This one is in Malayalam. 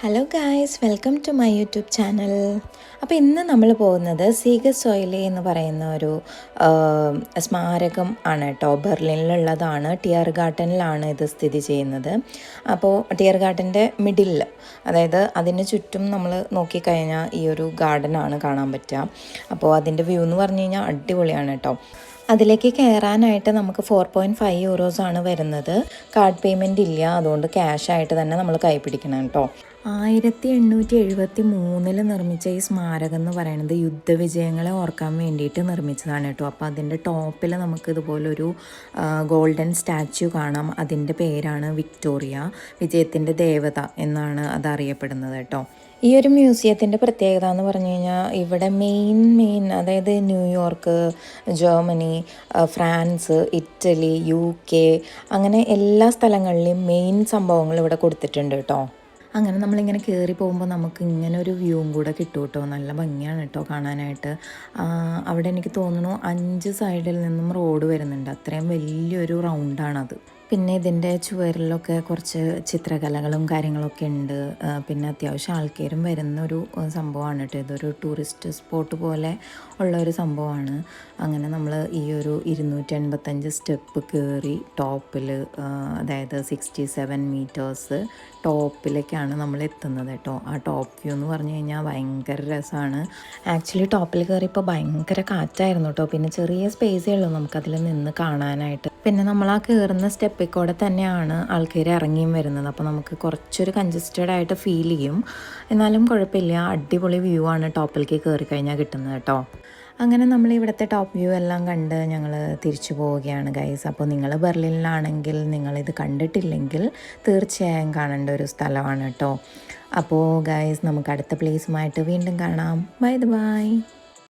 Hello guys, welcome to my YouTube channel. അപ്പോൾ ഇന്ന് നമ്മൾ പോകുന്നത് സീഗസ് സോയിലെ എന്ന് പറയുന്ന ഒരു സ്മാരകം ആണ് കേട്ടോ. ബെർലിനിലുള്ളതാണ്. ടിയർ ഗാർഡനിലാണ് ഇത് സ്ഥിതി ചെയ്യുന്നത്. അപ്പോൾ ടിയർ ഗാർഡൻ്റെ മിഡിലിൽ, അതായത് അതിന് ചുറ്റും നമ്മൾ നോക്കിക്കഴിഞ്ഞാൽ ഈ ഒരു ഗാർഡനാണ് കാണാൻ പറ്റുക. അപ്പോൾ അതിൻ്റെ വ്യൂ എന്ന് പറഞ്ഞു കഴിഞ്ഞാൽ അടിപൊളിയാണ് കേട്ടോ. അതിലേക്ക് കയറാനായിട്ട് നമുക്ക് 4.5 യൂറോസാണ് വരുന്നത്. കാർഡ് പേയ്മെൻറ്റ് ഇല്ല, അതുകൊണ്ട് ക്യാഷായിട്ട് തന്നെ നമ്മൾ കൈ പിടിക്കണം കേട്ടോ. 1873 നിർമ്മിച്ച ഈ സ്മാരകം എന്ന് പറയുന്നത് യുദ്ധവിജയങ്ങളെ ഓർക്കാൻ വേണ്ടിയിട്ട് നിർമ്മിച്ചതാണ് കേട്ടോ. അപ്പോൾ അതിൻ്റെ ടോപ്പിൽ നമുക്ക് ഇതുപോലൊരു ഗോൾഡൻ സ്റ്റാച്യു കാണാം. അതിൻ്റെ പേരാണ് വിക്ടോറിയ, വിജയത്തിൻ്റെ ദേവത എന്നാണ് അത് അറിയപ്പെടുന്നത് കേട്ടോ. ഈ ഒരു മ്യൂസിയത്തിൻ്റെ പ്രത്യേകത എന്ന് പറഞ്ഞു കഴിഞ്ഞാൽ ഇവിടെ മെയിൻ അതായത് New York, Germany, France, Italy, UK അങ്ങനെ എല്ലാ സ്ഥലങ്ങളിലെയും മെയിൻ സംഭവങ്ങൾ ഇവിടെ കൊടുത്തിട്ടുണ്ട് കേട്ടോ. അങ്ങനെ നമ്മളിങ്ങനെ കയറി പോകുമ്പോൾ നമുക്ക് ഇങ്ങനെ ഒരു വ്യൂവും കൂടെ കിട്ടും കേട്ടോ. നല്ല ഭംഗിയാണ് കേട്ടോ കാണാനായിട്ട്. അവിടെ എനിക്ക് തോന്നുന്നു 5 സൈഡിൽ നിന്നും റോഡ് വരുന്നുണ്ട്. അത്രയും വലിയൊരു റൗണ്ടാണത്. പിന്നെ ഇതിൻ്റെ ചുവരിലൊക്കെ കുറച്ച് ചിത്രകലകളും കാര്യങ്ങളൊക്കെ ഉണ്ട്. പിന്നെ അത്യാവശ്യം ആൾക്കാരും വരുന്നൊരു സംഭവമാണ് കേട്ടോ. ഇതൊരു ടൂറിസ്റ്റ് സ്പോട്ട് പോലെ ഉള്ളൊരു സംഭവമാണ്. അങ്ങനെ നമ്മൾ ഈ ഒരു 285 സ്റ്റെപ്പ് കയറി ടോപ്പിൽ, അതായത് 67 മീറ്റേഴ്സ് ടോപ്പിലേക്കാണ് നമ്മൾ എത്തുന്നത് കേട്ടോ. ആ ടോപ്പ് വ്യൂ എന്ന് പറഞ്ഞു കഴിഞ്ഞാൽ ഭയങ്കര രസമാണ്. ആക്ച്വലി ടോപ്പിൽ കയറിയപ്പോൾ ഭയങ്കര കാറ്റായിരുന്നു കേട്ടോ. പിന്നെ ചെറിയ സ്പേസേ ഉള്ളൂ നമുക്കതിൽ നിന്ന് കാണാനായിട്ട്. പിന്നെ നമ്മൾ ആ കയറുന്ന സ്റ്റെപ്പിൽ കൂടെ തന്നെയാണ് ആൾക്കാർ ഇറങ്ങിയും വരുന്നത്. അപ്പോൾ നമുക്ക് കുറച്ചൊരു കൺജസ്റ്റഡ് ആയിട്ട് ഫീൽ ചെയ്യും. എന്നാലും കുഴപ്പമില്ല, അടിപൊളി വ്യൂ ആണ് ടോപ്പിലേക്ക് കയറി കഴിഞ്ഞാൽ കിട്ടുന്നത് കേട്ടോ. അങ്ങനെ നമ്മൾ ഇവിടുത്തെ ടോപ്പ് വ്യൂ എല്ലാം കണ്ട് ഞങ്ങൾ തിരിച്ചു പോവുകയാണ് ഗൈസ്. അപ്പോൾ നിങ്ങൾ ബെർലിനിലാണെങ്കിൽ, നിങ്ങളിത് കണ്ടിട്ടില്ലെങ്കിൽ തീർച്ചയായും കാണേണ്ട ഒരു സ്ഥലമാണ് കേട്ടോ. അപ്പോൾ ഗൈസ്, നമുക്ക് അടുത്ത പ്ലേസുമായിട്ട് വീണ്ടും കാണാം. ബൈ.